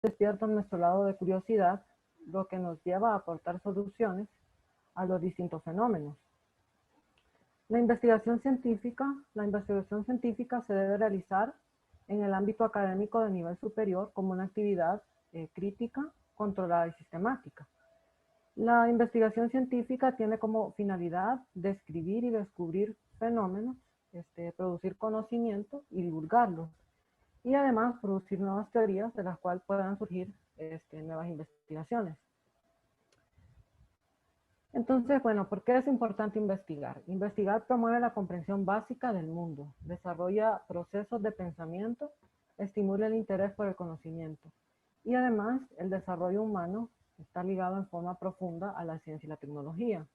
despierta nuestro lado de curiosidad, lo que nos lleva a aportar soluciones a los distintos fenómenos. La investigación científica se debe realizar en el ámbito académico de nivel superior como una actividad crítica, controlada y sistemática. La investigación científica tiene como finalidad describir y descubrir fenómenos, producir conocimiento y divulgarlos, y además producir nuevas teorías de las cuales puedan surgir nuevas investigaciones. Entonces, bueno, ¿por qué es importante investigar? Investigar promueve la comprensión básica del mundo, desarrolla procesos de pensamiento, estimula el interés por el conocimiento, y además el desarrollo humano está ligado en forma profunda a la ciencia y la tecnología.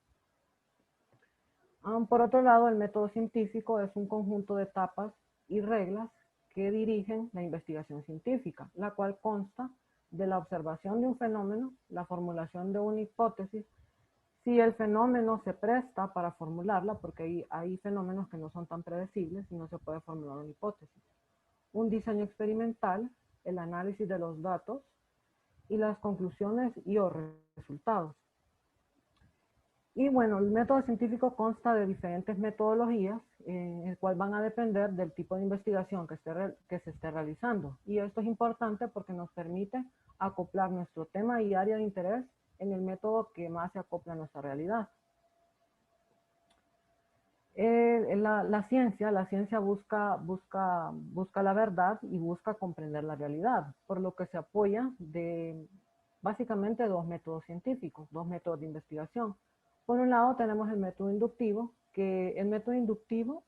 Por otro lado, el método científico es un conjunto de etapas y reglas que dirigen la investigación científica, la cual consta de la observación de un fenómeno, la formulación de una hipótesis, si el fenómeno se presta para formularla, porque hay fenómenos que no son tan predecibles y no se puede formular una hipótesis, un diseño experimental, el análisis de los datos y las conclusiones y o resultados. Y bueno, el método científico consta de diferentes metodologías, el cual van a depender del tipo de investigación que se esté realizando. Y esto es importante porque nos permite acoplar nuestro tema y área de interés en el método que más se acopla a nuestra realidad. La ciencia busca la verdad y busca comprender la realidad, por lo que se apoya de básicamente dos métodos científicos, dos métodos de investigación. Por un lado tenemos el método inductivo, que el método inductivo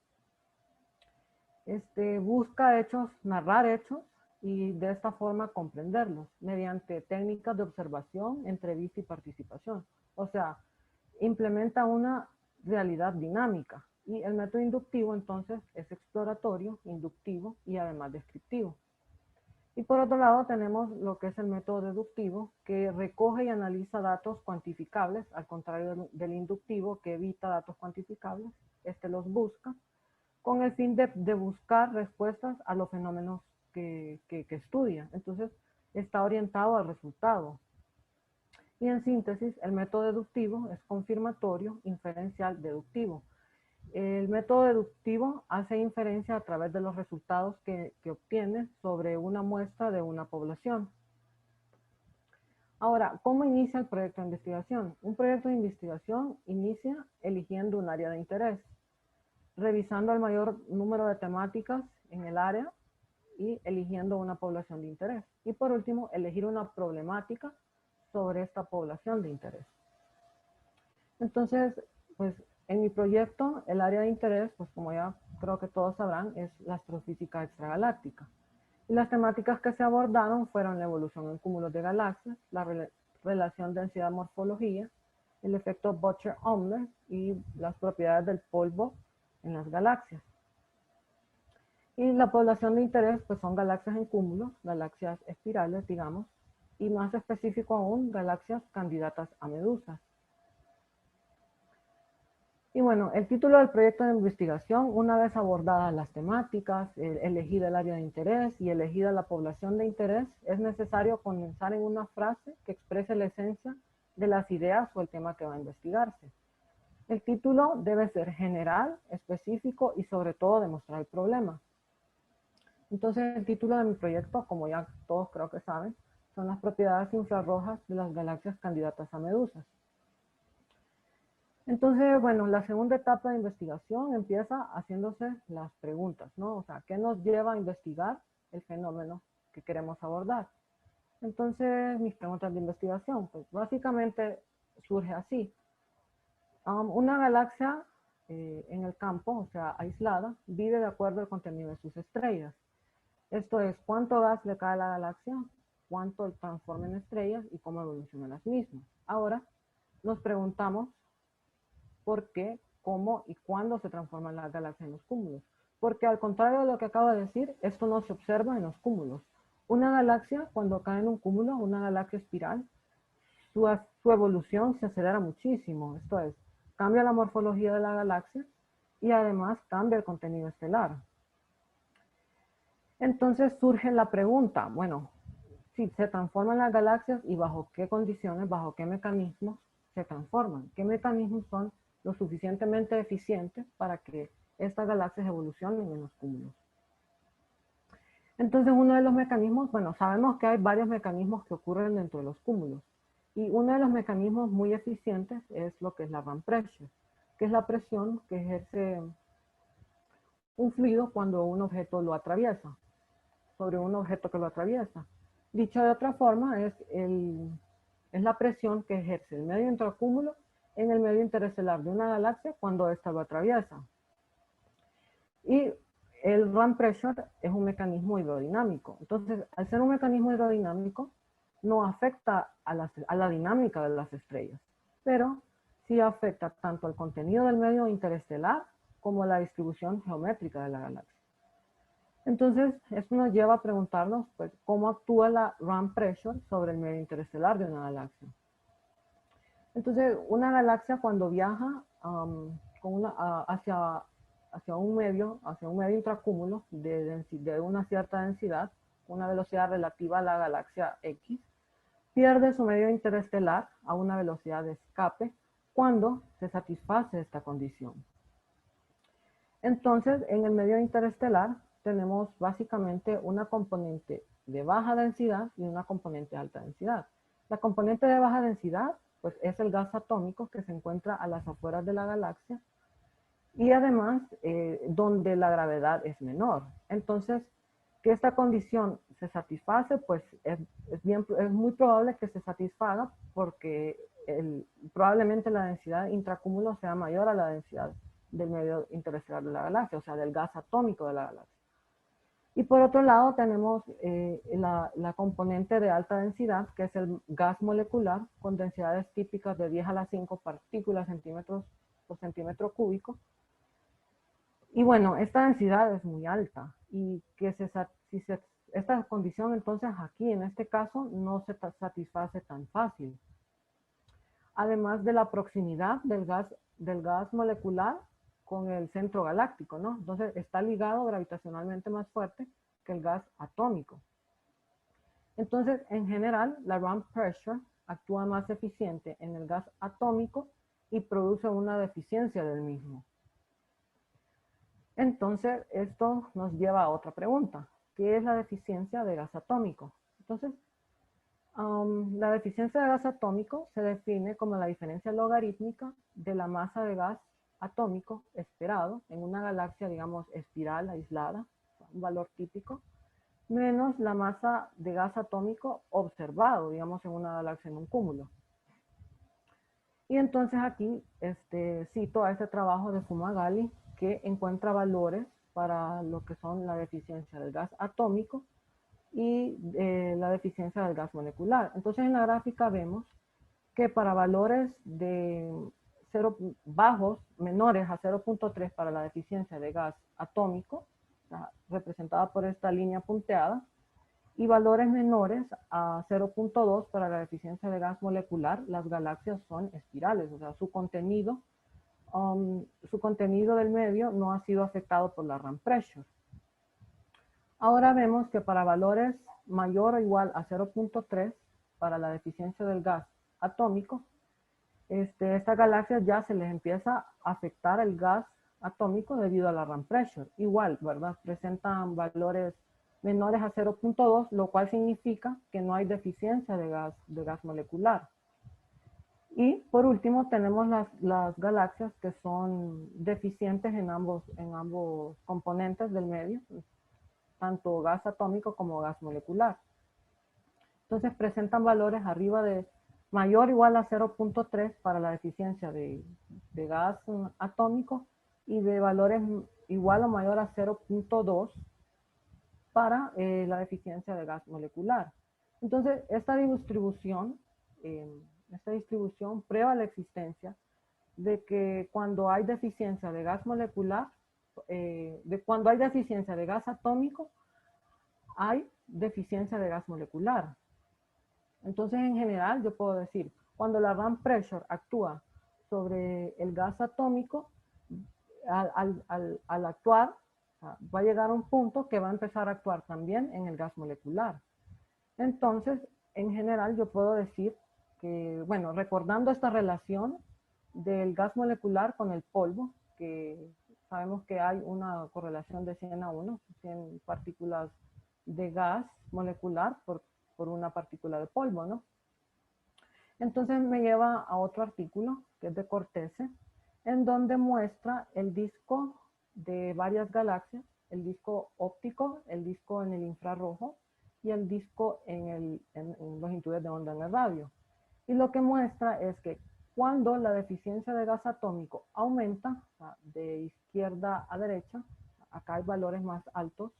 busca narrar hechos y de esta forma comprenderlos mediante técnicas de observación, entrevista y participación. O sea, implementa una realidad dinámica. Y el método inductivo entonces es exploratorio, inductivo y además descriptivo. Y por otro lado tenemos lo que es el método deductivo, que recoge y analiza datos cuantificables, al contrario del inductivo, que evita datos cuantificables, los busca, con el fin de buscar respuestas a los fenómenos que estudia. Entonces está orientado al resultado. Y en síntesis, el método deductivo es confirmatorio, inferencial, deductivo. El método deductivo hace inferencia a través de los resultados que obtiene sobre una muestra de una población. Ahora, ¿cómo inicia el proyecto de investigación? Un proyecto de investigación inicia eligiendo un área de interés, revisando el mayor número de temáticas en el área y eligiendo una población de interés. Y por último, elegir una problemática sobre esta población de interés. Entonces, pues en mi proyecto, el área de interés, pues como ya creo que todos sabrán, es la astrofísica extragaláctica. Y las temáticas que se abordaron fueron la evolución en cúmulos de galaxias, la relación densidad-morfología, el efecto Butcher-Ullmer y las propiedades del polvo en las galaxias. Y la población de interés, pues son galaxias en cúmulos, galaxias espirales, digamos, y más específico aún, galaxias candidatas a medusas. Y bueno, el título del proyecto de investigación, una vez abordadas las temáticas, elegida el área de interés y elegida la población de interés, es necesario comenzar en una frase que exprese la esencia de las ideas o el tema que va a investigarse. El título debe ser general, específico y sobre todo demostrar el problema. Entonces el título de mi proyecto, como ya todos creo que saben, son las propiedades infrarrojas de las galaxias candidatas a medusas. Entonces, bueno, la segunda etapa de investigación empieza haciéndose las preguntas, ¿no? O sea, ¿qué nos lleva a investigar el fenómeno que queremos abordar? Entonces, mis preguntas de investigación, pues básicamente surge así. Una galaxia en el campo, o sea, aislada, vive de acuerdo al contenido de sus estrellas. Esto es, cuánto gas le cae a la galaxia, cuánto transforma en estrellas y cómo evolucionan las mismas. Ahora, nos preguntamos por qué, cómo y cuándo se transforman las galaxias en los cúmulos. Porque al contrario de lo que acabo de decir, esto no se observa en los cúmulos. Una galaxia, cuando cae en un cúmulo, una galaxia espiral, su evolución se acelera muchísimo. Esto es, cambia la morfología de la galaxia y además cambia el contenido estelar. Entonces surge la pregunta, bueno, si se transforman las galaxias y bajo qué condiciones, bajo qué mecanismos se transforman, qué mecanismos son lo suficientemente eficientes para que estas galaxias evolucionen en los cúmulos. Entonces, uno de los mecanismos, bueno, sabemos que hay varios mecanismos que ocurren dentro de los cúmulos. Y uno de los mecanismos muy eficientes es lo que es la ramp pressure, que es la presión que ejerce un fluido cuando un objeto lo atraviesa, sobre un objeto que lo atraviesa. Dicho de otra forma, es la presión que ejerce el medio intracúmulo en el medio interestelar de una galaxia cuando ésta lo atraviesa. Y el ramp pressure es un mecanismo hidrodinámico. Entonces, al ser un mecanismo hidrodinámico, no afecta a la dinámica de las estrellas, pero sí afecta tanto al contenido del medio interestelar como a la distribución geométrica de la galaxia. Entonces, esto nos lleva a preguntarnos pues, cómo actúa la ramp pressure sobre el medio interestelar de una galaxia. Entonces, una galaxia cuando viaja hacia un medio intracúmulo de una cierta densidad, una velocidad relativa a la galaxia X, pierde su medio interestelar a una velocidad de escape cuando se satisface esta condición. Entonces, en el medio interestelar tenemos básicamente una componente de baja densidad y una componente de alta densidad. La componente de baja densidad pues, es el gas atómico que se encuentra a las afueras de la galaxia y además donde la gravedad es menor. Entonces, que esta condición se satisface, pues es muy probable que se satisfaga porque probablemente la densidad intracúmulo sea mayor a la densidad del medio interestelar de la galaxia, o sea, del gas atómico de la galaxia. Y por otro lado tenemos la componente de alta densidad, que es el gas molecular, con densidades típicas de 10 a la 5 partículas centímetros por centímetro cúbico. Y bueno, esta densidad es muy alta y esta condición entonces aquí en este caso no se satisface tan fácil. Además de la proximidad del gas molecular con el centro galáctico, ¿no? Entonces está ligado gravitacionalmente más fuerte que el gas atómico. Entonces, en general, la ramp pressure actúa más eficiente en el gas atómico y produce una deficiencia del mismo. Entonces, esto nos lleva a otra pregunta. ¿Qué es la deficiencia de gas atómico? Entonces, la deficiencia de gas atómico se define como la diferencia logarítmica de la masa de gas atómico esperado en una galaxia, digamos, espiral aislada, un valor típico, menos la masa de gas atómico observado, digamos, en una galaxia en un cúmulo. Y entonces aquí cito a ese trabajo de Fumagalli que encuentra valores para lo que son la deficiencia del gas atómico y la deficiencia del gas molecular. Entonces en la gráfica vemos que para valores de bajos, menores a 0.3 para la deficiencia de gas atómico, representada por esta línea punteada, y valores menores a 0.2 para la deficiencia de gas molecular, las galaxias son espirales, o sea, su contenido del medio no ha sido afectado por la ramp pressure. Ahora vemos que para valores mayor o igual a 0.3 para la deficiencia del gas atómico, estas galaxias ya se les empieza a afectar el gas atómico debido a la ramp pressure. Igual, ¿verdad? Presentan valores menores a 0.2, lo cual significa que no hay deficiencia de gas molecular. Y por último tenemos las galaxias que son deficientes en ambos componentes del medio, tanto gas atómico como gas molecular. Entonces presentan valores arriba de mayor o igual a 0.3 para la deficiencia de gas atómico y de valores igual o mayor a 0.2 para la deficiencia de gas molecular. Entonces, esta distribución prueba la existencia de que cuando hay deficiencia de gas molecular, cuando hay deficiencia de gas atómico, hay deficiencia de gas molecular. Entonces, en general, yo puedo decir, cuando la ramp pressure actúa sobre el gas atómico, al actuar, va a llegar a un punto que va a empezar a actuar también en el gas molecular. Entonces, en general, yo puedo decir que, bueno, recordando esta relación del gas molecular con el polvo, que sabemos que hay una correlación de 100 a 1, 100 partículas de gas molecular por una partícula de polvo, ¿no? Entonces me lleva a otro artículo, que es de Cortese, en donde muestra el disco de varias galaxias, el disco óptico, el disco en el infrarrojo y el disco en longitudes de onda en el radio. Y lo que muestra es que cuando la deficiencia de gas atómico aumenta, o sea, de izquierda a derecha, acá hay valores más altos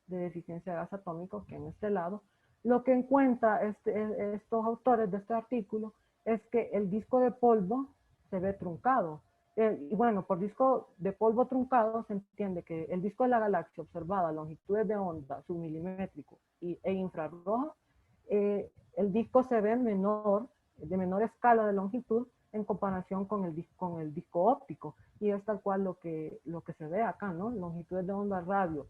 de deficiencia de gas atómico que en este lado, lo que encuentra estos autores de este artículo es que el disco de polvo se ve truncado. Y bueno, por disco de polvo truncado se entiende que el disco de la galaxia observada a longitudes de onda submilimétrico e infrarrojo, el disco se ve menor, de menor escala de longitud en comparación con el disco óptico. Y es tal cual lo que se ve acá, ¿no? Longitudes de onda radio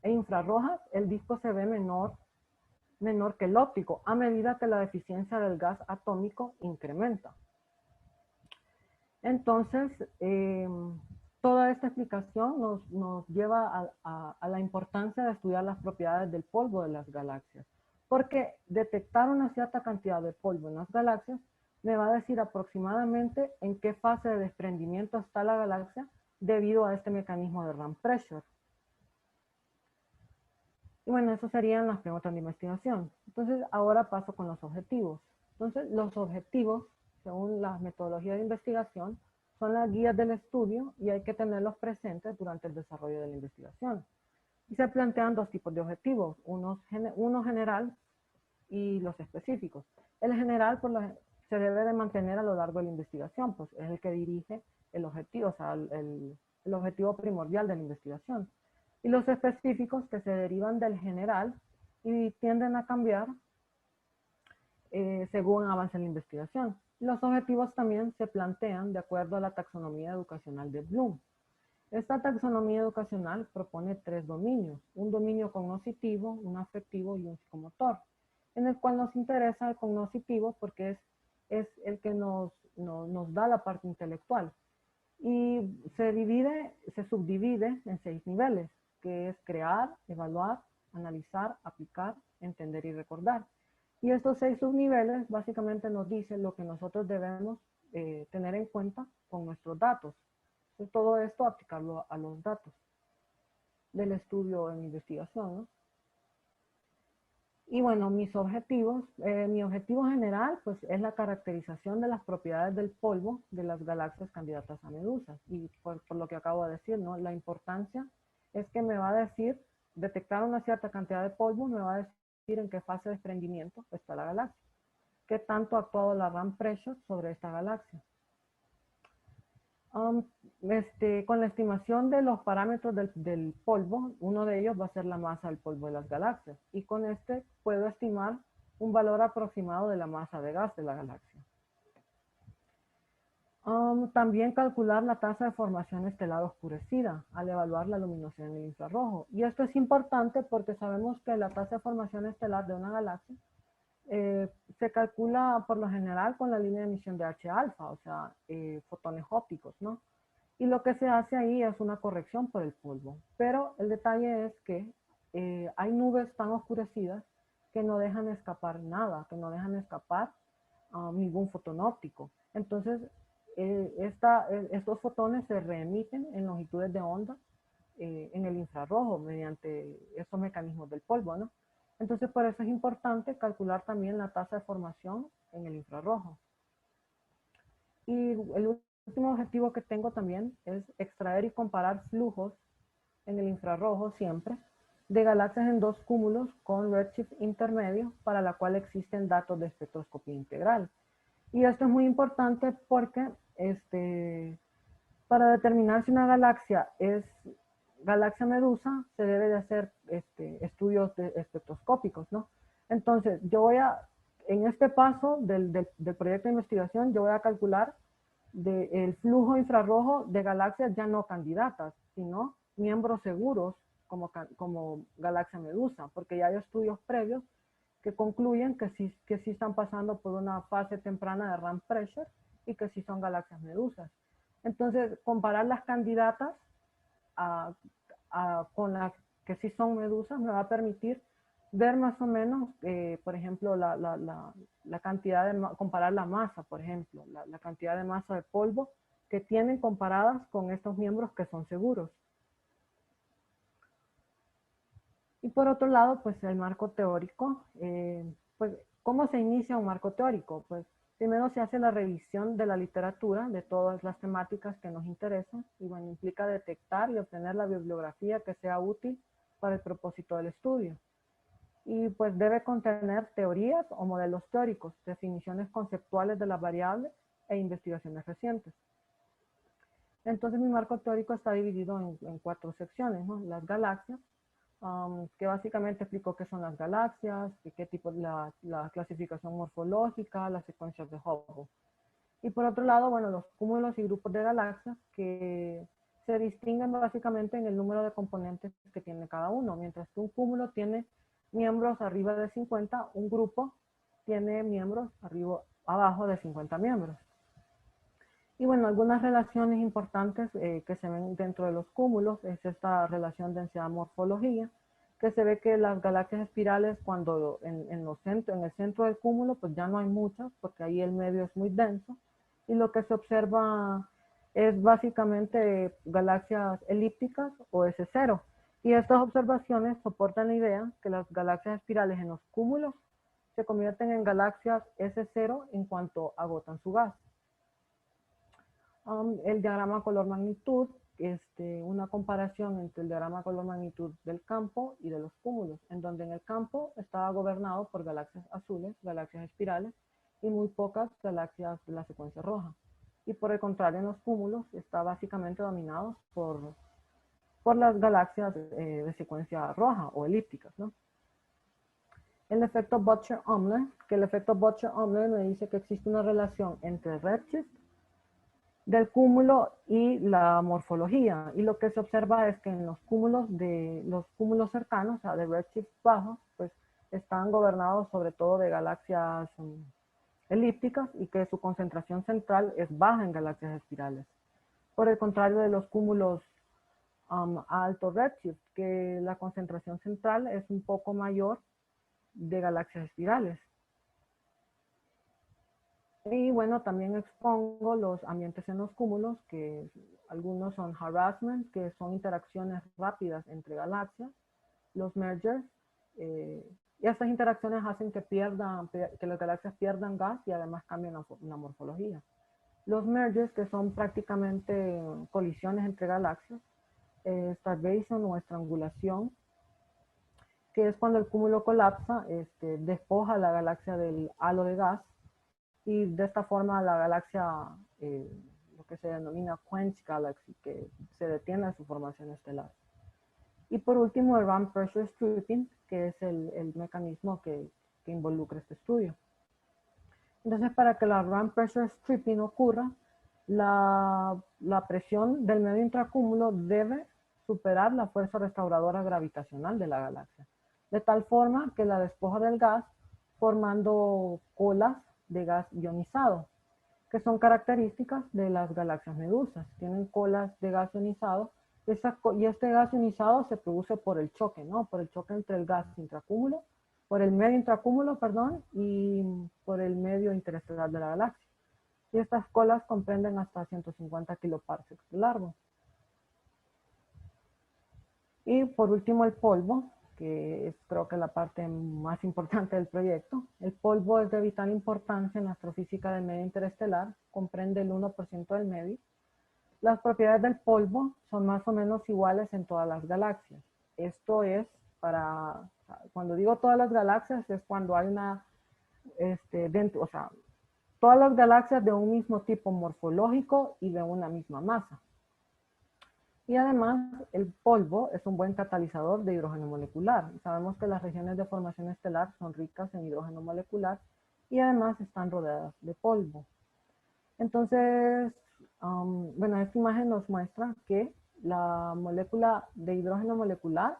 e infrarrojas, el disco se ve menor que el óptico a medida que la deficiencia del gas atómico incrementa. Entonces, toda esta explicación nos lleva a la importancia de estudiar las propiedades del polvo de las galaxias, porque detectar una cierta cantidad de polvo en las galaxias me va a decir aproximadamente en qué fase de desprendimiento está la galaxia debido a este mecanismo de Ram pressure. Y bueno, eso serían las preguntas de investigación. Entonces, ahora paso con los objetivos. Entonces, los objetivos, según las metodologías de investigación, son las guías del estudio y hay que tenerlos presentes durante el desarrollo de la investigación. Y se plantean dos tipos de objetivos, uno general y los específicos. El general se debe de mantener a lo largo de la investigación, pues es el que dirige el objetivo, o sea, el objetivo primordial de la investigación. Y los específicos que se derivan del general y tienden a cambiar según avance la investigación. Los objetivos también se plantean de acuerdo a la taxonomía educacional de Bloom. Esta taxonomía educacional propone tres dominios, un dominio cognoscitivo, un afectivo y un psicomotor, en el cual nos interesa el cognoscitivo porque es el que nos da la parte intelectual. Y se subdivide en 6 niveles, que es crear, evaluar, analizar, aplicar, entender y recordar. Y estos 6 subniveles básicamente nos dicen lo que nosotros debemos tener en cuenta con nuestros datos. Entonces, todo esto aplicarlo a los datos del estudio en investigación, ¿no? Y bueno, mis objetivos, mi objetivo general pues es la caracterización de las propiedades del polvo de las galaxias candidatas a medusas. Y por lo que acabo de decir, ¿no? La importancia es que me va a decir, detectar una cierta cantidad de polvo, me va a decir en qué fase de desprendimiento está la galaxia. Qué tanto ha actuado la Ram pressure sobre esta galaxia. Con la estimación de los parámetros del polvo, uno de ellos va a ser la masa del polvo de las galaxias. Y con este puedo estimar un valor aproximado de la masa de gas de la galaxia. También calcular la tasa de formación estelar oscurecida al evaluar la luminosidad en el infrarrojo. Y esto es importante porque sabemos que la tasa de formación estelar de una galaxia se calcula por lo general con la línea de emisión de H-alfa, o sea, fotones ópticos, ¿no? Y lo que se hace ahí es una corrección por el polvo. Pero el detalle es que hay nubes tan oscurecidas que no dejan escapar nada, que no dejan escapar ningún fotón óptico. Entonces, estos fotones se reemiten en longitudes de onda en el infrarrojo mediante estos mecanismos del polvo, ¿no? Entonces, por eso es importante calcular también la tasa de formación en el infrarrojo. Y el último objetivo que tengo también es extraer y comparar flujos en el infrarrojo siempre de galaxias en 2 cúmulos con redshift intermedio para la cual existen datos de espectroscopía integral. Y esto es muy importante porque para determinar si una galaxia es galaxia medusa, se debe de hacer estudios espectroscópicos, ¿no? Entonces, en este paso del proyecto de investigación, yo voy a calcular el flujo infrarrojo de galaxias ya no candidatas, sino miembros seguros como galaxia medusa, porque ya hay estudios previos que concluyen que sí están pasando por una fase temprana de RAM pressure y que sí son galaxias medusas. Entonces, comparar las candidatas con las que sí son medusas me va a permitir ver más o menos, por ejemplo, la cantidad de, comparar la masa, por ejemplo, la cantidad de masa de polvo que tienen comparadas con estos miembros que son seguros. Y por otro lado, pues el marco teórico, pues ¿cómo se inicia un marco teórico? Pues primero se hace la revisión de la literatura, de todas las temáticas que nos interesan, y bueno, implica detectar y obtener la bibliografía que sea útil para el propósito del estudio. Y pues debe contener teorías o modelos teóricos, definiciones conceptuales de las variables e investigaciones recientes. Entonces mi marco teórico está dividido en 4 secciones, ¿no? Las galaxias, que básicamente explicó qué son las galaxias, qué tipo de la clasificación morfológica, las secuencias de Hubble. Y por otro lado, bueno, los cúmulos y grupos de galaxias que se distinguen básicamente en el número de componentes que tiene cada uno. Mientras que un cúmulo tiene miembros arriba de 50, un grupo tiene miembros abajo de 50 miembros. Y bueno, algunas relaciones importantes que se ven dentro de los cúmulos es esta relación densidad-morfología, que se ve que las galaxias espirales cuando en el centro del cúmulo pues ya no hay muchas porque ahí el medio es muy denso y lo que se observa es básicamente galaxias elípticas o S0. Y estas observaciones soportan la idea que las galaxias espirales en los cúmulos se convierten en galaxias S0 en cuanto agotan su gas. El diagrama color magnitud, una comparación entre el diagrama color magnitud del campo y de los cúmulos, en donde en el campo estaba gobernado por galaxias azules, galaxias espirales, y muy pocas galaxias de la secuencia roja. Y por el contrario, en los cúmulos está básicamente dominado por las galaxias de secuencia roja o elípticas, ¿no? El efecto Butcher-Umler, que el efecto Butcher-Umler me dice que existe una relación entre redshift del cúmulo y la morfología. Y lo que se observa es que en los cúmulos cercanos, o sea, de redshift bajo, pues están gobernados sobre todo de galaxias elípticas y que su concentración central es baja en galaxias espirales. Por el contrario de los cúmulos a alto redshift, que la concentración central es un poco mayor de galaxias espirales. Y bueno, también expongo los ambientes en los cúmulos, que algunos son harassment, que son interacciones rápidas entre galaxias, los mergers, y estas interacciones hacen que las galaxias pierdan gas y además cambien la morfología. Los mergers, que son prácticamente colisiones entre galaxias, starvation o estrangulación, que es cuando el cúmulo colapsa, despoja a la galaxia del halo de gas, y de esta forma la galaxia, lo que se denomina quench galaxy, que se detiene en su formación estelar. Y por último, el RAM pressure stripping, que es el mecanismo que involucra este estudio. Entonces, para que la RAM pressure stripping ocurra, la presión del medio intracúmulo debe superar la fuerza restauradora gravitacional de la galaxia, de tal forma que la despoja del gas formando colas de gas ionizado, que son características de las galaxias medusas. Tienen colas de gas ionizado y este gas ionizado se produce por el choque, ¿no? Por el choque entre el gas intracúmulo, por el medio intracúmulo, perdón, y por el medio interestelar de la galaxia. Y estas colas comprenden hasta 150 kiloparsecs de largo. Y por último el polvo, que es creo que la parte más importante del proyecto. El polvo es de vital importancia en la astrofísica del medio interestelar, comprende el 1% del medio. Las propiedades del polvo son más o menos iguales en todas las galaxias. Esto es cuando digo todas las galaxias, es cuando hay todas las galaxias de un mismo tipo morfológico y de una misma masa. Y además, el polvo es un buen catalizador de hidrógeno molecular. Sabemos que las regiones de formación estelar son ricas en hidrógeno molecular y además están rodeadas de polvo. Entonces, bueno, esta imagen nos muestra que la molécula de hidrógeno molecular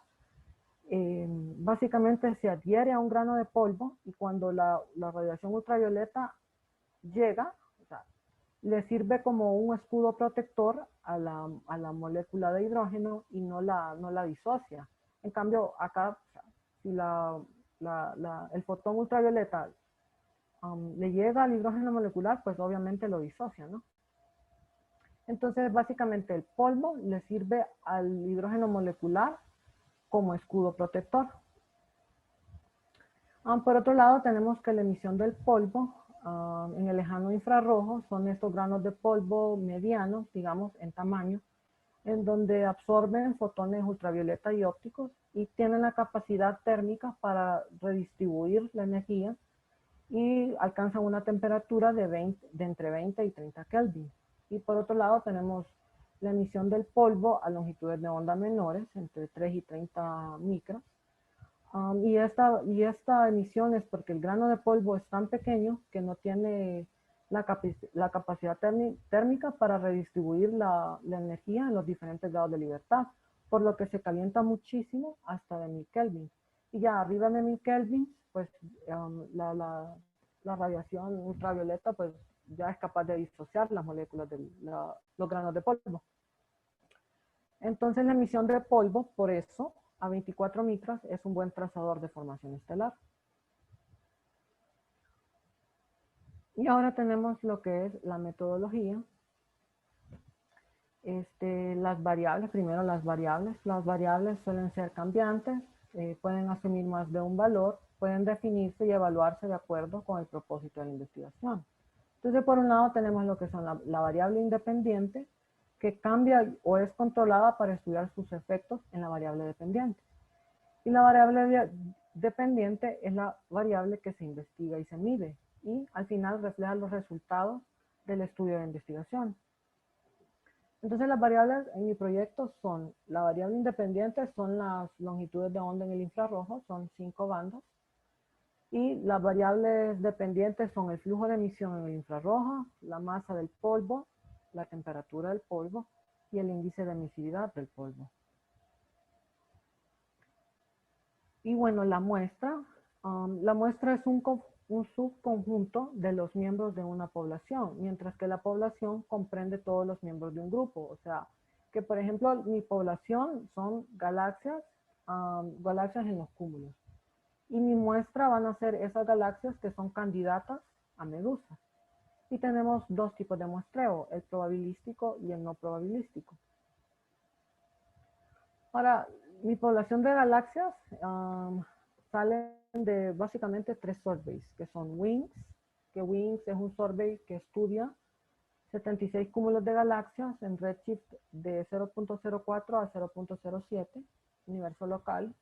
básicamente se adhiere a un grano de polvo y cuando la radiación ultravioleta llega, o sea, le sirve como un escudo protector a la molécula de hidrógeno y no la disocia. En cambio, acá, o sea, si el fotón ultravioleta le llega al hidrógeno molecular, pues obviamente lo disocia, ¿no? Entonces, básicamente el polvo le sirve al hidrógeno molecular como escudo protector. Por otro lado, tenemos que la emisión del polvo en el lejano infrarrojo son estos granos de polvo medianos, digamos, en tamaño, en donde absorben fotones ultravioleta y ópticos y tienen la capacidad térmica para redistribuir la energía y alcanzan una temperatura de entre 20 y 30 Kelvin. Y por otro lado tenemos la emisión del polvo a longitudes de onda menores, entre 3 y 30 micras. Y esta emisión es porque el grano de polvo es tan pequeño que no tiene la capacidad térmica para redistribuir la energía en los diferentes grados de libertad, por lo que se calienta muchísimo hasta de 1000 Kelvin. Y ya arriba de 1000 Kelvin, pues la radiación ultravioleta pues ya es capaz de disociar las moléculas de los granos de polvo. Entonces la emisión de polvo, por eso, a 24 micras es un buen trazador de formación estelar. Y ahora tenemos lo que es la metodología. Las variables, primero las variables suelen ser cambiantes, pueden asumir más de un valor, pueden definirse y evaluarse de acuerdo con el propósito de la investigación. Entonces, por un lado tenemos lo que son la variable independiente, que cambia o es controlada para estudiar sus efectos en la variable dependiente. Y la variable dependiente es la variable que se investiga y se mide, y al final refleja los resultados del estudio de investigación. Entonces las variables en mi proyecto son, la variable independiente son las longitudes de onda en el infrarrojo, son 5 bandas, y las variables dependientes son el flujo de emisión en el infrarrojo, la masa del polvo, la temperatura del polvo y el índice de emisividad del polvo. Y bueno, la muestra es un subconjunto de los miembros de una población, mientras que la población comprende todos los miembros de un grupo. O sea, que por ejemplo mi población son galaxias en los cúmulos. Y mi muestra van a ser esas galaxias que son candidatas a medusas. Y tenemos dos tipos de muestreo, el probabilístico y el no probabilístico. Ahora, mi población de galaxias salen de básicamente 3 surveys, que son WINGS, que WINGS es un survey que estudia 76 cúmulos de galaxias en redshift de 0.04 a 0.07, universo local,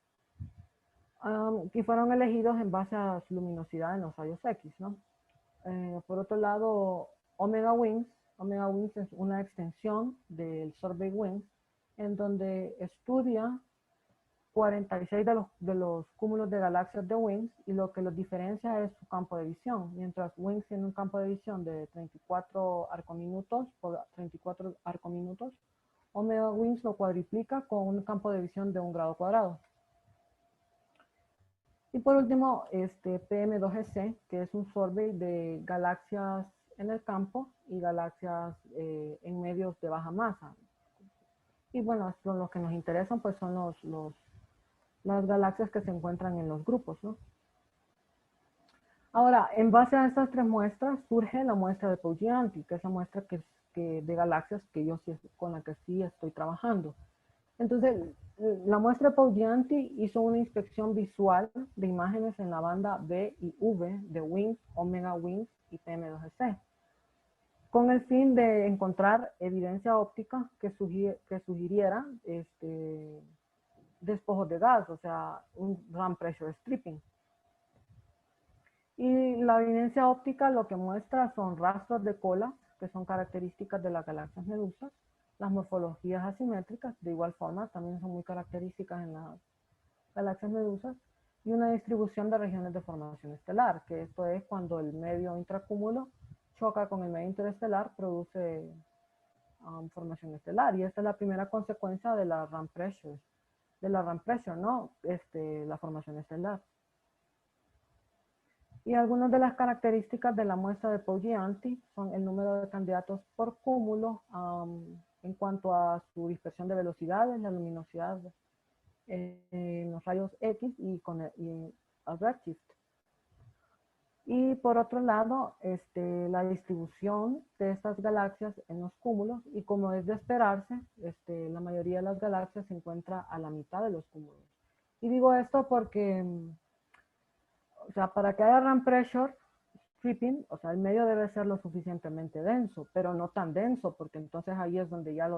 que fueron elegidos en base a su luminosidad en los rayos X, ¿no? Por otro lado, Omega WINGS es una extensión del survey WINGS, en donde estudia 46 de los cúmulos de galaxias de WINGS y lo que los diferencia es su campo de visión. Mientras WINGS tiene un campo de visión de 34 arcominutos por 34 arcominutos, Omega WINGS lo cuadriplica con un campo de visión de 1 grado cuadrado. Y por último, PM2GC, que es un survey de galaxias en el campo y galaxias en medios de baja masa. Y bueno, los que nos interesan pues son las galaxias que se encuentran en los grupos, ¿no? Ahora, en base a estas 3 muestras surge la muestra de Poggianti, que es la muestra de galaxias que con la que sí estoy trabajando. Entonces, la muestra de Poggianti hizo una inspección visual de imágenes en la banda B y V de WINGS, Omega WINGS y PM2GC, con el fin de encontrar evidencia óptica que sugiriera despojos de gas, o sea, un RAM pressure stripping. Y la evidencia óptica lo que muestra son rastros de cola, que son características de las galaxias medusas, las morfologías asimétricas, de igual forma, también son muy características en las galaxias medusas, y una distribución de regiones de formación estelar, que esto es cuando el medio intracúmulo choca con el medio interestelar, produce formación estelar. Y esta es la primera consecuencia de la RAM pressure, ¿no? La formación estelar. Y algunas de las características de la muestra de Poggi-Anti son el número de candidatos por cúmulo en cuanto a su dispersión de velocidades, la luminosidad en los rayos X y el redshift. Y por otro lado, la distribución de estas galaxias en los cúmulos, y como es de esperarse, la mayoría de las galaxias se encuentra a la mitad de los cúmulos. Y digo esto porque, o sea, para que haya RAM pressure stripping, o sea, el medio debe ser lo suficientemente denso, pero no tan denso, porque entonces ahí es donde ya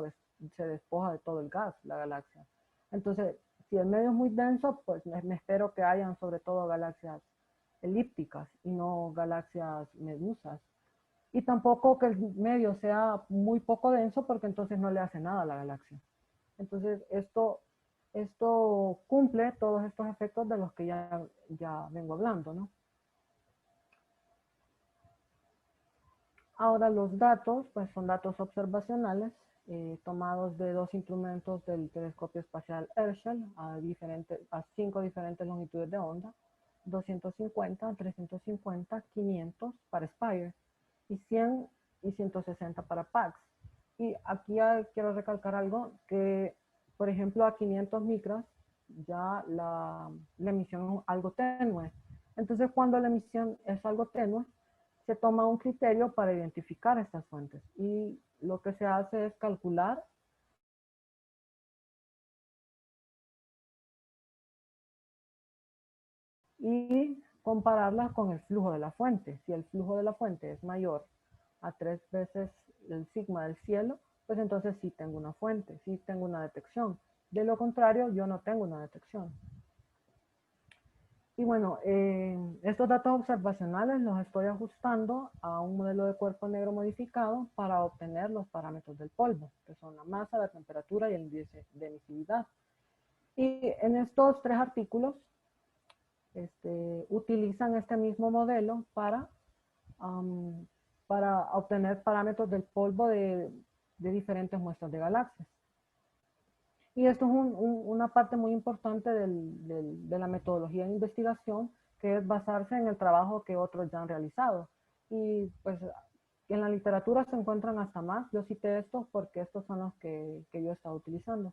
se despoja de todo el gas, la galaxia. Entonces, si el medio es muy denso, pues me espero que hayan sobre todo galaxias elípticas y no galaxias medusas. Y tampoco que el medio sea muy poco denso, porque entonces no le hace nada a la galaxia. Entonces, esto cumple todos estos efectos de los que ya vengo hablando, ¿no? Ahora los datos, pues son datos observacionales tomados de dos instrumentos del telescopio espacial Herschel a 5 diferentes longitudes de onda, 250, 350, 500 para Spire y 100 y 160 para PAX. Y aquí quiero recalcar algo, que por ejemplo a 500 micras ya la emisión es algo tenue. Entonces cuando la emisión es algo tenue, se toma un criterio para identificar estas fuentes. Y lo que se hace es calcular y compararlas con el flujo de la fuente. Si el flujo de la fuente es mayor a 3 veces el sigma del cielo, pues entonces sí tengo una fuente, sí tengo una detección. De lo contrario, yo no tengo una detección. Y bueno, estos datos observacionales los estoy ajustando a un modelo de cuerpo negro modificado para obtener los parámetros del polvo, que son la masa, la temperatura y el índice de emisividad. Y en estos tres artículos utilizan este mismo modelo para obtener parámetros del polvo de diferentes muestras de galaxias. Y esto es una parte muy importante de la metodología de investigación, que es basarse en el trabajo que otros ya han realizado. Y pues en la literatura se encuentran hasta más. Yo cité estos porque estos son los que yo he estado utilizando.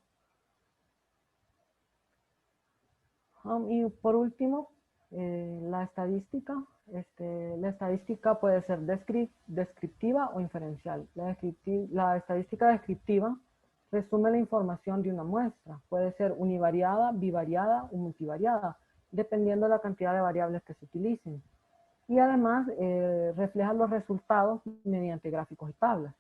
Y por último, la estadística. La estadística puede ser descriptiva o inferencial. La estadística descriptiva resume la información de una muestra. Puede ser univariada, bivariada o multivariada, dependiendo de la cantidad de variables que se utilicen. Y además refleja los resultados mediante gráficos y tablas.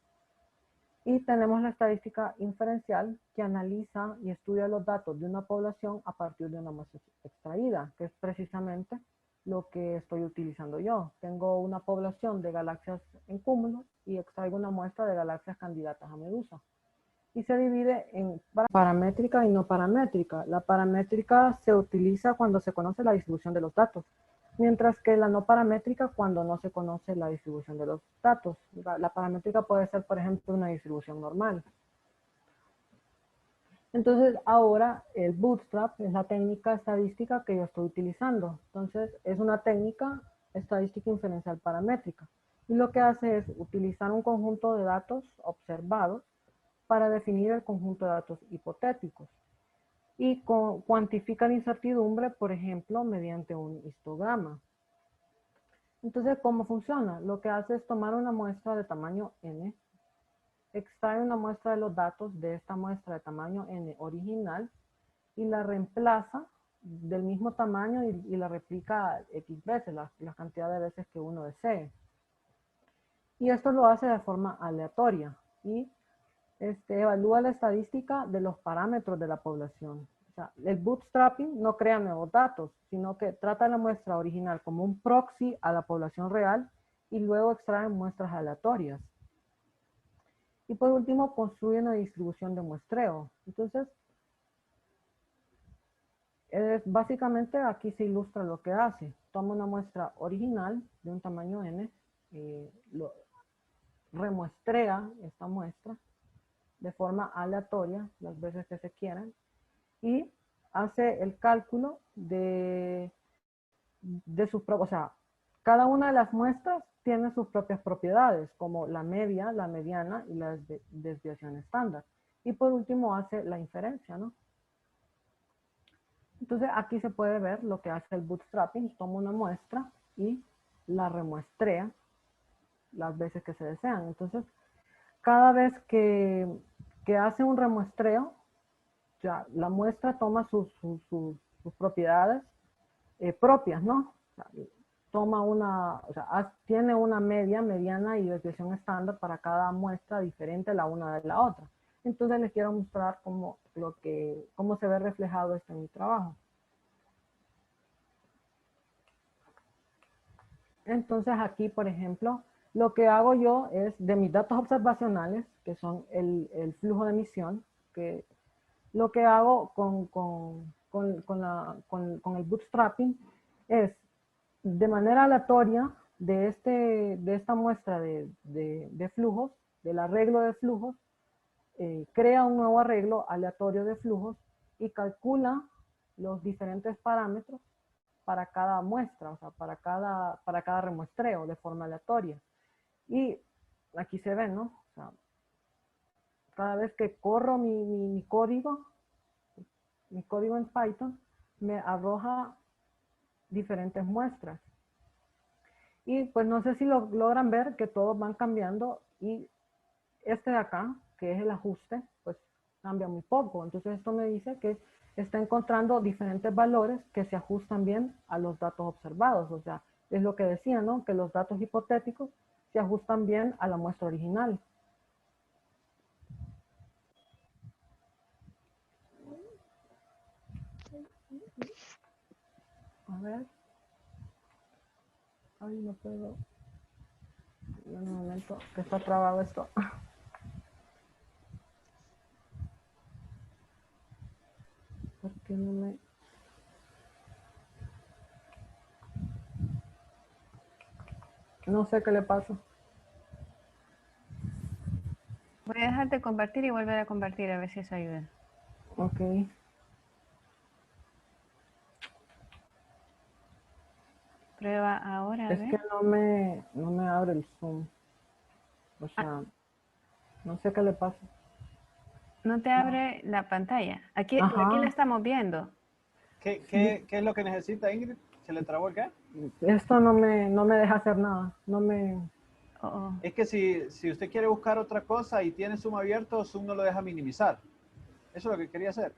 Y tenemos la estadística inferencial, que analiza y estudia los datos de una población a partir de una muestra extraída, que es precisamente lo que estoy utilizando yo. Tengo una población de galaxias en cúmulos y extraigo una muestra de galaxias candidatas a medusa. Y se divide en paramétrica y no paramétrica. La paramétrica se utiliza cuando se conoce la distribución de los datos, mientras que la no paramétrica cuando no se conoce la distribución de los datos. La paramétrica puede ser, por ejemplo, una distribución normal. Entonces, ahora el bootstrap es la técnica estadística que yo estoy utilizando. Entonces, es una técnica estadística inferencial paramétrica. Y lo que hace es utilizar un conjunto de datos observados para definir el conjunto de datos hipotéticos. Y cuantifica la incertidumbre, por ejemplo, mediante un histograma. Entonces, ¿cómo funciona? Lo que hace es tomar una muestra de tamaño n, extrae una muestra de los datos de esta muestra de tamaño n original y la reemplaza del mismo tamaño y la replica x veces, la cantidad de veces que uno desee. Y esto lo hace de forma aleatoria y evalúa la estadística de los parámetros de la población. O sea, el bootstrapping no crea nuevos datos, sino que trata la muestra original como un proxy a la población real y luego extrae muestras aleatorias. Y por último, construye una distribución de muestreo. Entonces, básicamente aquí se ilustra lo que hace. Toma una muestra original de un tamaño n, remuestrea esta muestra de forma aleatoria las veces que se quieran y hace el cálculo de sus propios, o sea, cada una de las muestras tiene sus propias propiedades, como la media, la mediana y la desviación estándar. Y por último hace la inferencia, ¿no? Entonces aquí se puede ver lo que hace el bootstrapping. Toma una muestra y la remuestrea las veces que se desean. Entonces, cada vez que hace un remuestreo, ya la muestra toma sus propiedades propias, ¿no? O sea, toma una, o sea, tiene una media, mediana y desviación estándar para cada muestra diferente la una de la otra. Entonces les quiero mostrar cómo se ve reflejado esto en mi trabajo. Entonces aquí, por ejemplo, lo que hago yo es de mis datos observacionales, que son el flujo de emisión, que lo que hago con el bootstrapping es de manera aleatoria de esta muestra de flujos, del arreglo de flujos, crea un nuevo arreglo aleatorio de flujos y calcula los diferentes parámetros para cada muestra, o sea, para cada remuestreo de forma aleatoria. Y aquí se ve, ¿no? O sea, cada vez que corro mi código en Python, me arroja diferentes muestras. Y pues no sé si lo logran ver que todos van cambiando y este de acá, que es el ajuste, pues cambia muy poco. Entonces esto me dice que está encontrando diferentes valores que se ajustan bien a los datos observados. O sea, es lo que decía, ¿no? Que los datos hipotéticos se ajustan bien a la muestra original. A ver. Ay, no puedo. En un momento que está trabado esto. ¿Por qué no me...? No sé qué le pasa. Voy a dejar de compartir y volver a compartir a ver si eso ayuda. Ok. Prueba ahora, a Es ver. que no me abre el Zoom. O sea, no sé qué le pasa. No te abre la pantalla. Aquí la Ajá. estamos viendo. ¿Qué es lo que necesita, Ingrid? ¿Se le trabó el qué? Esto no me deja hacer nada. No me... Oh, oh. Es que si usted quiere buscar otra cosa y tiene Zoom abierto, Zoom no lo deja minimizar. Eso es lo que quería hacer.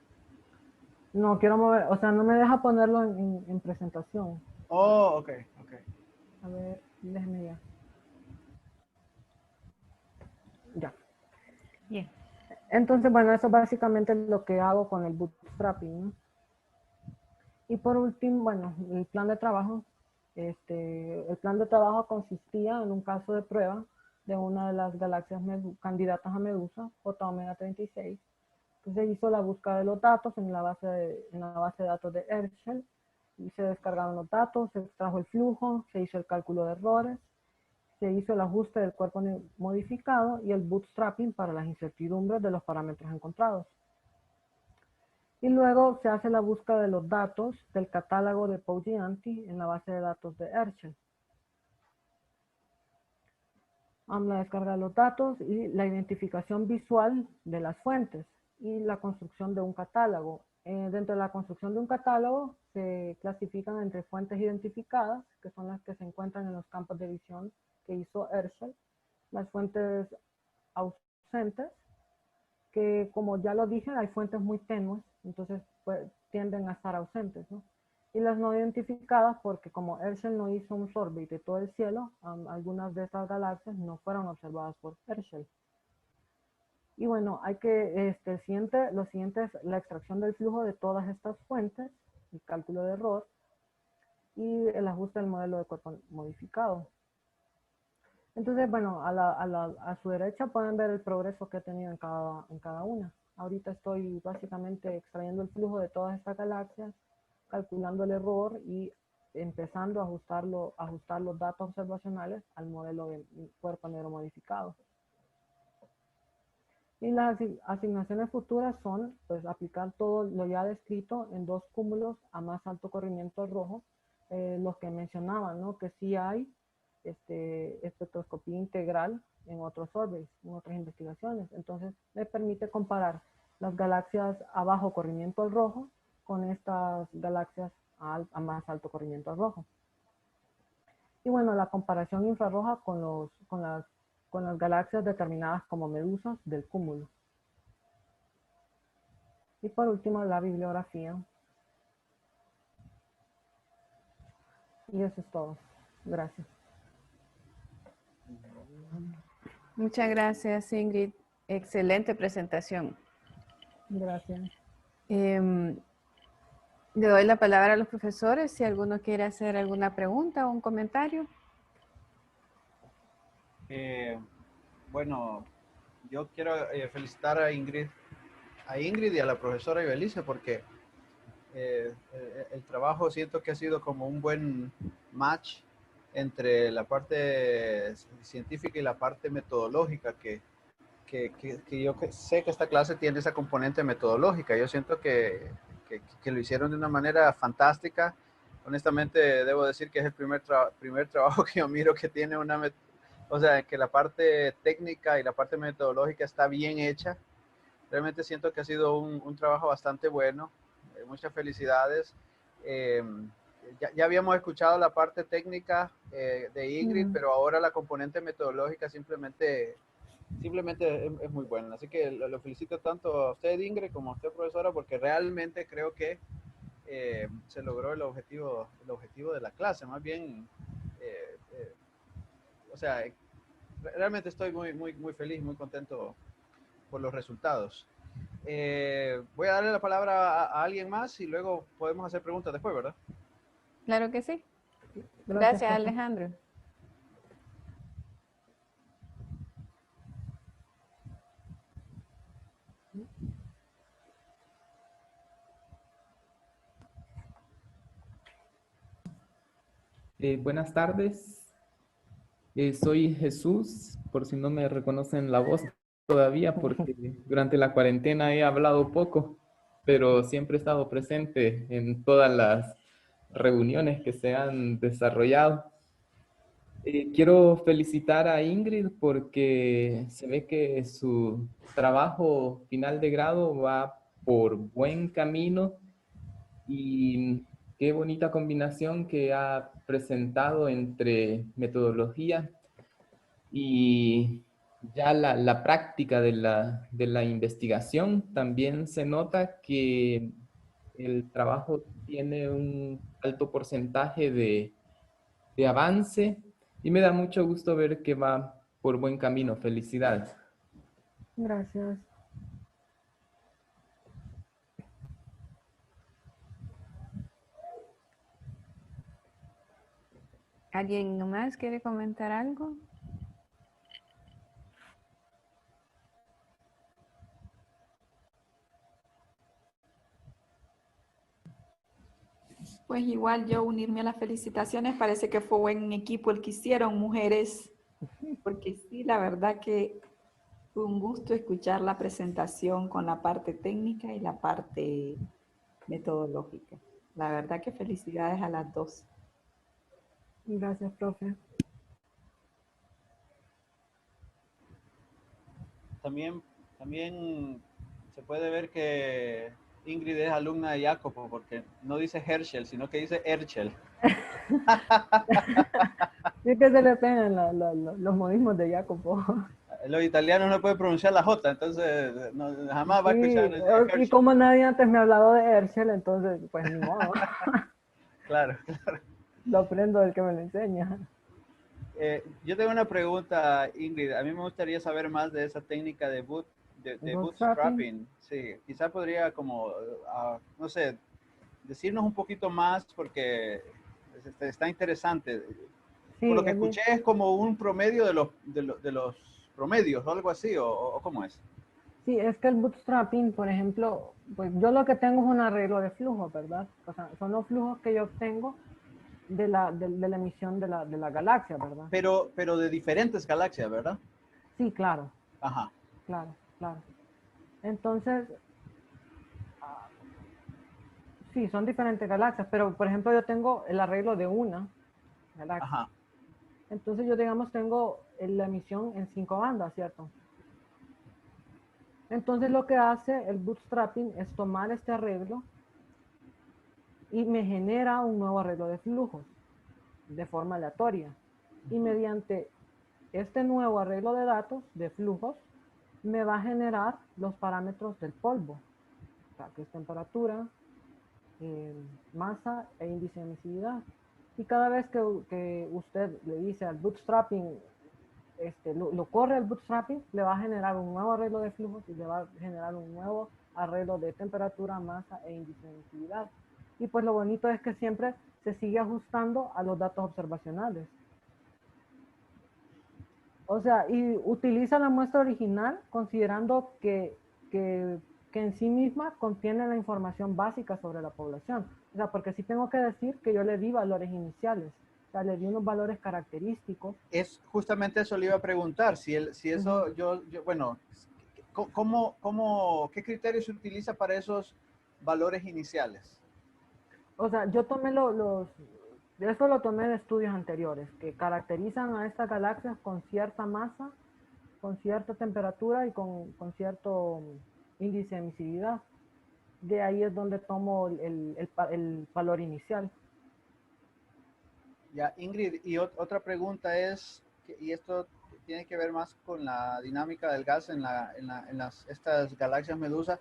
No quiero mover, o sea, no me deja ponerlo en presentación. Oh, ok. A ver, déjeme ya. Ya. Bien. Entonces, bueno, eso es básicamente lo que hago con el bootstrapping, ¿no? Y por último, bueno, el plan de trabajo. El plan de trabajo consistía en un caso de prueba de una de las galaxias candidatas a Medusa, J Omega 36. Entonces hizo la búsqueda de los datos en la base de datos de Herschel, y se descargaron los datos, se extrajo el flujo, se hizo el cálculo de errores, se hizo el ajuste del cuerpo modificado y el bootstrapping para las incertidumbres de los parámetros encontrados. Y luego se hace la búsqueda de los datos del catálogo de Poggianti en la base de datos de Herschel. La descarga de los datos y la identificación visual de las fuentes y la construcción de un catálogo. Dentro de la construcción de un catálogo se clasifican entre fuentes identificadas, que son las que se encuentran en los campos de visión que hizo Herschel, las fuentes ausentes, que como ya lo dije, hay fuentes muy tenues, entonces pues, tienden a estar ausentes, ¿no? Y las no identificadas porque como Herschel no hizo un survey de todo el cielo, algunas de estas galaxias no fueron observadas por Herschel. Y bueno, hay que, lo siguiente es la extracción del flujo de todas estas fuentes, el cálculo de error y el ajuste del modelo de cuerpo modificado. Entonces, bueno, a su derecha pueden ver el progreso que he tenido en cada una. Ahorita estoy básicamente extrayendo el flujo de todas estas galaxias, calculando el error y empezando a ajustar los datos observacionales al modelo de cuerpo negro modificado. Y las asignaciones futuras son, pues, aplicar todo lo ya descrito en 2 cúmulos a más alto corrimiento al rojo, los que mencionaba, ¿no? Que sí hay espectroscopía integral en otros surveys, en otras investigaciones. Entonces, me permite comparar las galaxias a bajo corrimiento al rojo con estas galaxias a más alto corrimiento al rojo. Y bueno, la comparación infrarroja con las galaxias determinadas como medusas del cúmulo. Y por último, la bibliografía. Y eso es todo. Gracias. Muchas gracias, Ingrid. Excelente presentación. Gracias. Le doy la palabra a los profesores si alguno quiere hacer alguna pregunta o un comentario. Bueno, yo quiero felicitar a Ingrid y a la profesora Ibelice porque el trabajo siento que ha sido como un buen match entre la parte científica y la parte metodológica que yo sé que esta clase tiene esa componente metodológica. Yo siento que lo hicieron de una manera fantástica. Honestamente, debo decir que es el primer trabajo que yo miro que tiene o sea, que la parte técnica y la parte metodológica está bien hecha. Realmente siento que ha sido un trabajo bastante bueno. Muchas felicidades. Ya habíamos escuchado la parte técnica de Ingrid, pero ahora la componente metodológica simplemente es muy buena. Así que lo felicito tanto a usted, Ingrid, como a usted, profesora, porque realmente creo que se logró el objetivo de la clase. Más bien, o sea, realmente estoy muy feliz, muy contento por los resultados. Voy a darle la palabra a alguien más y luego podemos hacer preguntas después, ¿verdad? Claro que sí. Gracias, Alejandro. Buenas tardes, soy Jesús, por si no me reconocen la voz todavía, porque durante la cuarentena he hablado poco, pero siempre he estado presente en todas las reuniones que se han desarrollado. Quiero felicitar a Ingrid porque se ve que su trabajo final de grado va por buen camino y qué bonita combinación que ha presentado entre metodología y ya la práctica de la investigación. También se nota que el trabajo tiene un alto porcentaje de avance y me da mucho gusto ver que va por buen camino. Felicidades. Gracias. ¿Alguien más quiere comentar algo? Pues igual yo unirme a las felicitaciones, parece que fue buen equipo el que hicieron, mujeres, porque sí, la verdad que fue un gusto escuchar la presentación con la parte técnica y la parte metodológica. La verdad que felicidades a las dos. Gracias, profe. También se puede ver que Ingrid es alumna de Jacopo, porque no dice Herschel, sino que dice Herschel. Es que se le pegan los modismos de Jacopo. Los italianos no pueden pronunciar la J, entonces jamás va a escuchar. Sí, Herschel. y como nadie antes me ha hablado de Herschel, entonces pues ni modo. Claro. Lo aprendo del que me lo enseña. Yo tengo una pregunta, Ingrid. A mí me gustaría saber más de esa técnica de bootstrapping. Sí, quizá podría como, no sé, decirnos un poquito más porque está interesante. Sí, Por lo que escuché es como un promedio de los promedios o algo así, o ¿cómo es? Sí, es que el bootstrapping, por ejemplo, pues yo lo que tengo es un arreglo de flujo, ¿verdad? O sea, son los flujos que yo obtengo de la emisión de la galaxia, ¿verdad? Pero de diferentes galaxias, ¿verdad? Sí, claro. Ajá. Claro. claro. Entonces, sí, son diferentes galaxias, pero por ejemplo yo tengo el arreglo de una galaxia. Ajá. Entonces yo, digamos, tengo la emisión en 5 bandas, ¿cierto? Entonces lo que hace el bootstrapping es tomar este arreglo y me genera un nuevo arreglo de flujos de forma aleatoria. Y mediante este nuevo arreglo de datos, de flujos, me va a generar los parámetros del polvo, o sea, que es temperatura, masa e índice de emisividad. Y cada vez que usted le dice al bootstrapping, lo corre el bootstrapping, le va a generar un nuevo arreglo de flujos y le va a generar un nuevo arreglo de temperatura, masa e índice de emisividad. Y pues lo bonito es que siempre se sigue ajustando a los datos observacionales. O sea, y utiliza la muestra original considerando que en sí misma contiene la información básica sobre la población. O sea, porque sí tengo que decir que yo le di valores iniciales. O sea, le di unos valores característicos. Es justamente eso le iba a preguntar, si eso, bueno, ¿qué criterios se utiliza para esos valores iniciales? O sea, yo tomé eso lo tomé de estudios anteriores, que caracterizan a estas galaxias con cierta masa, con cierta temperatura y con cierto índice de emisividad. De ahí es donde tomo el valor inicial. Ya, Ingrid, y otra pregunta es, y esto tiene que ver más con la dinámica del gas en estas galaxias medusa,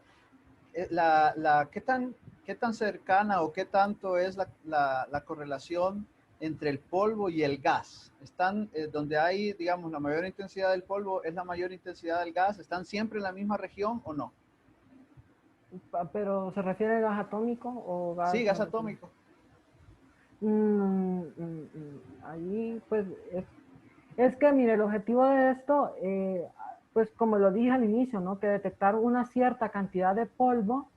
¿qué tan cercana o qué tanto es la correlación entre el polvo y el gas? ¿Están donde hay, digamos, la mayor intensidad del polvo, es la mayor intensidad del gas? ¿Están siempre en la misma región o no? ¿Pero se refiere a gas atómico o gas? Sí, gas atómico. Ahí, pues, es que, mire, el objetivo de esto, pues, como lo dije al inicio, ¿no? Que detectar una cierta cantidad de polvo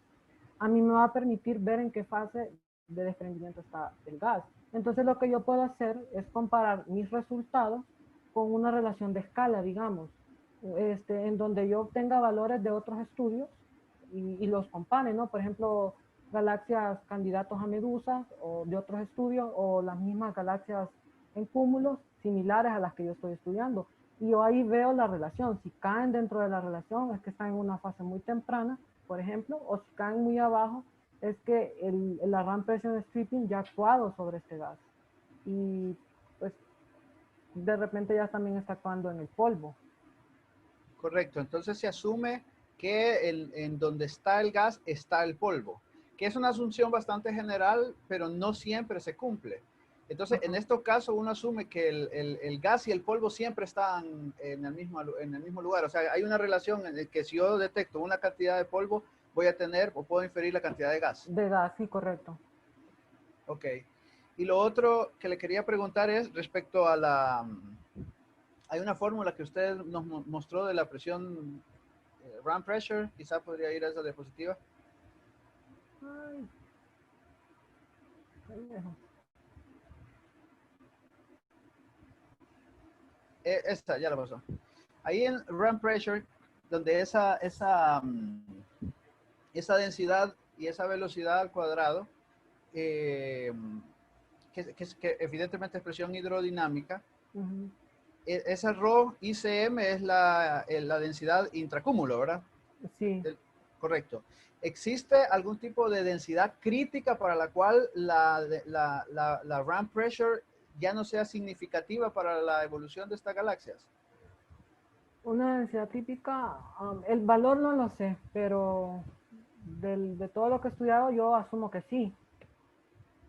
a mí me va a permitir ver en qué fase de desprendimiento está el gas. Entonces, lo que yo puedo hacer es comparar mis resultados con una relación de escala, digamos, en donde yo obtenga valores de otros estudios y los compare, ¿no? Por ejemplo, galaxias candidatos a medusas o de otros estudios o las mismas galaxias en cúmulos similares a las que yo estoy estudiando. Y yo ahí veo la relación. Si caen dentro de la relación es que están en una fase muy temprana, por ejemplo, o si caen muy abajo es que la ramp pressure stripping ya ha actuado sobre este gas. Y pues de repente ya también está actuando en el polvo. Correcto, entonces se asume que en donde está el gas está el polvo, que es una asunción bastante general, pero no siempre se cumple. Entonces, en estos casos uno asume que el gas y el polvo siempre están en el mismo lugar. O sea, hay una relación en el que si yo detecto una cantidad de polvo, voy a tener o puedo inferir la cantidad de gas. De gas, sí, correcto. Ok. Y lo otro que le quería preguntar es respecto a hay una fórmula que usted nos mostró de la presión ramp pressure, quizá podría ir a esa diapositiva. Ay, Esta, ya la pasó. Ahí en ramp pressure, donde esa densidad y esa velocidad al cuadrado, que evidentemente es presión hidrodinámica, esa ρ ICM es la densidad intracúmulo, ¿verdad? Sí. Correcto. ¿Existe algún tipo de densidad crítica para la cual la ramp pressure ya no sea significativa para la evolución de estas galaxias? Una densidad típica, el valor no lo sé, pero de todo lo que he estudiado yo asumo que sí,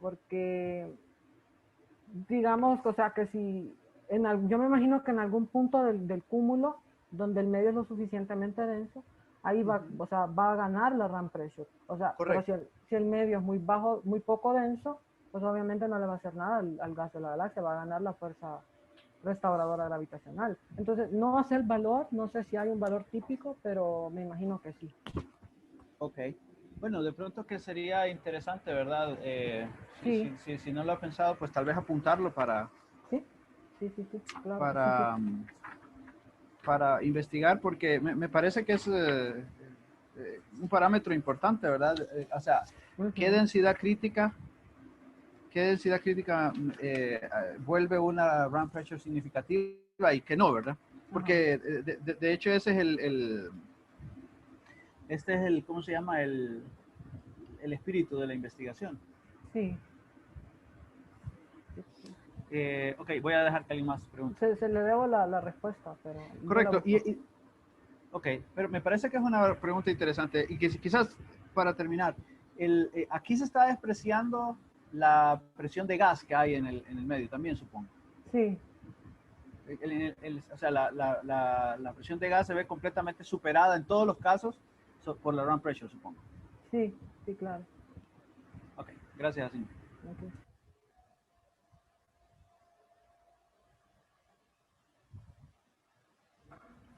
porque digamos, o sea, que si, yo me imagino que en algún punto del cúmulo, donde el medio es lo suficientemente denso, ahí va, o sea, va a ganar la ramp pressure. O sea, pero si el medio es muy bajo, muy poco denso, pues obviamente no le va a hacer nada al gas de la galaxia, va a ganar la fuerza restauradora gravitacional. Entonces, no sé el valor, no sé si hay un valor típico, pero me imagino que sí. Ok. Bueno, de pronto que sería interesante, ¿verdad? Sí. Si no lo ha pensado, pues tal vez apuntarlo para... Sí, sí, claro. Para, para investigar, porque me parece que es un parámetro importante, ¿verdad? O sea, ¿qué densidad crítica vuelve una RAM pressure significativa y qué no, ¿verdad? Porque de hecho ese es este es el, ¿cómo se llama? El espíritu de la investigación. Sí. Ok, voy a dejar que alguien más pregunte. Se le debo la respuesta, pero... Correcto. Ok, pero me parece que es una pregunta interesante y que quizás para terminar, aquí se está despreciando la presión de gas que hay en el medio también, supongo. Sí. O sea, la presión de gas se ve completamente superada en todos los casos por la round pressure, supongo. Sí, sí, claro. Ok, gracias, Ingrid. Okay.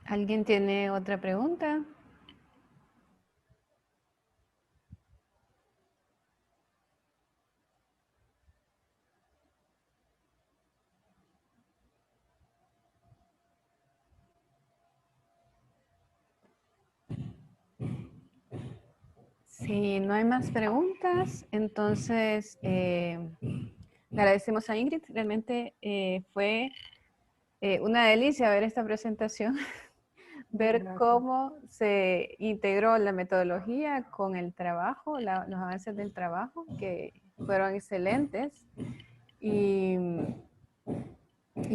¿Alguien tiene otra pregunta? Si no hay más preguntas, entonces le agradecemos a Ingrid. Realmente fue una delicia ver esta presentación, ver Gracias. cómo se integró la metodología con el trabajo, los avances del trabajo, que fueron excelentes. Y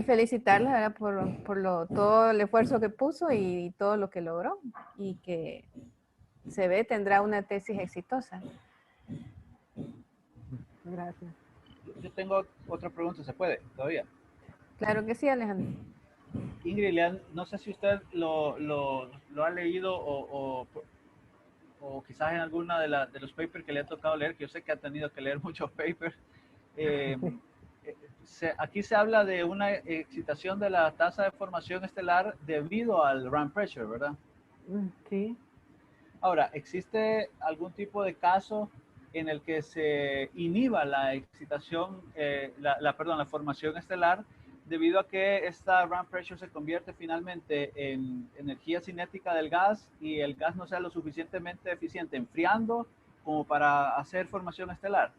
felicitarla, ¿verdad? por todo el esfuerzo que puso y todo lo que logró, y que se ve tendrá una tesis exitosa. Gracias. Yo tengo otra pregunta, ¿se puede todavía? Claro que sí, Alejandro. Ingrid, no sé si usted lo ha leído o quizás en alguna de los papers que le ha tocado leer, que yo sé que ha tenido que leer muchos papers. Aquí se habla de una excitación de la tasa de formación estelar debido al RAM pressure, ¿verdad? Sí. Ahora, ¿existe algún tipo de caso en el que se inhiba la excitación, la formación estelar, debido a que esta RAM pressure se convierte finalmente en energía cinética del gas y el gas no sea lo suficientemente eficiente enfriando como para hacer formación estelar?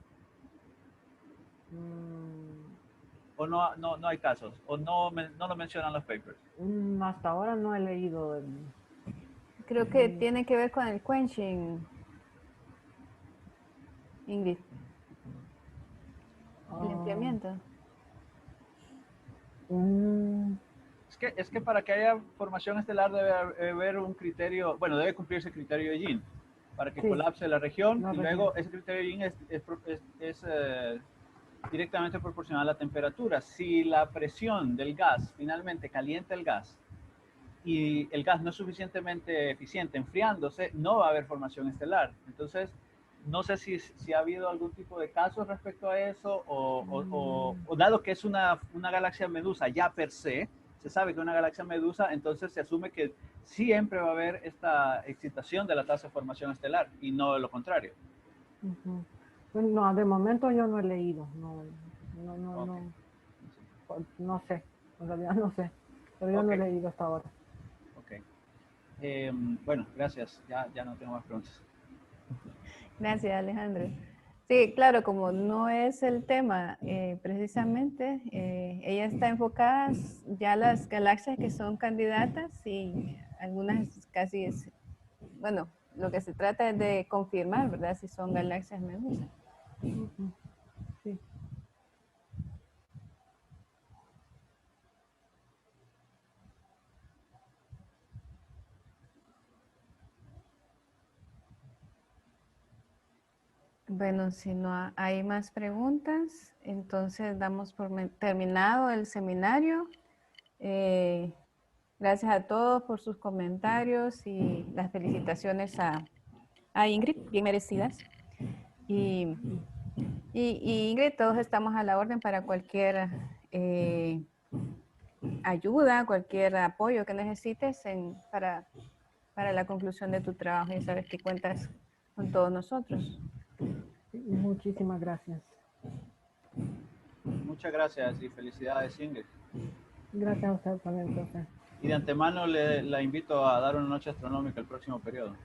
¿O no hay casos? ¿O no lo mencionan los papers? Hasta ahora no he leído. Creo que tiene que ver con el quenching, Ingrid. El enfriamiento. Es que para que haya formación estelar debe haber un criterio, bueno, debe cumplirse el criterio de Gini para que colapse la región, y luego ese criterio de Gini es directamente proporcional a la temperatura. Si la presión del gas finalmente calienta el gas y el gas no es suficientemente eficiente enfriándose, no va a haber formación estelar. Entonces, no sé si ha habido algún tipo de casos respecto a eso o dado que es una galaxia medusa ya per se sabe que una galaxia medusa, entonces se asume que siempre va a haber esta excitación de la tasa de formación estelar y no lo contrario. No, de momento yo no he leído, no sé, en realidad no sé, pero yo no he leído hasta ahora. Ok. Bueno, gracias, ya no tengo más preguntas. Gracias, Alejandro. Sí, claro, como no es el tema precisamente, ella está enfocada ya a las galaxias que son candidatas y algunas casi es, bueno, lo que se trata es de confirmar, ¿verdad? Si son galaxias medusas. Sí. Bueno, si no hay más preguntas, entonces damos por terminado el seminario. Gracias a todos por sus comentarios y las felicitaciones a Ingrid, bien merecidas. Y Ingrid, todos estamos a la orden para cualquier ayuda, cualquier apoyo que necesites para la conclusión de tu trabajo. Ya sabes que cuentas con todos nosotros. Muchísimas gracias. Muchas gracias y felicidades, Ingrid. Gracias a usted también, profe. Y de antemano la invito a dar una noche astronómica el próximo periodo.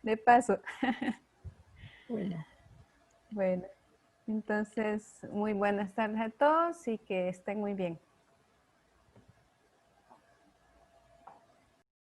De paso. Bueno, Bueno, entonces muy buenas tardes a todos y que estén muy bien.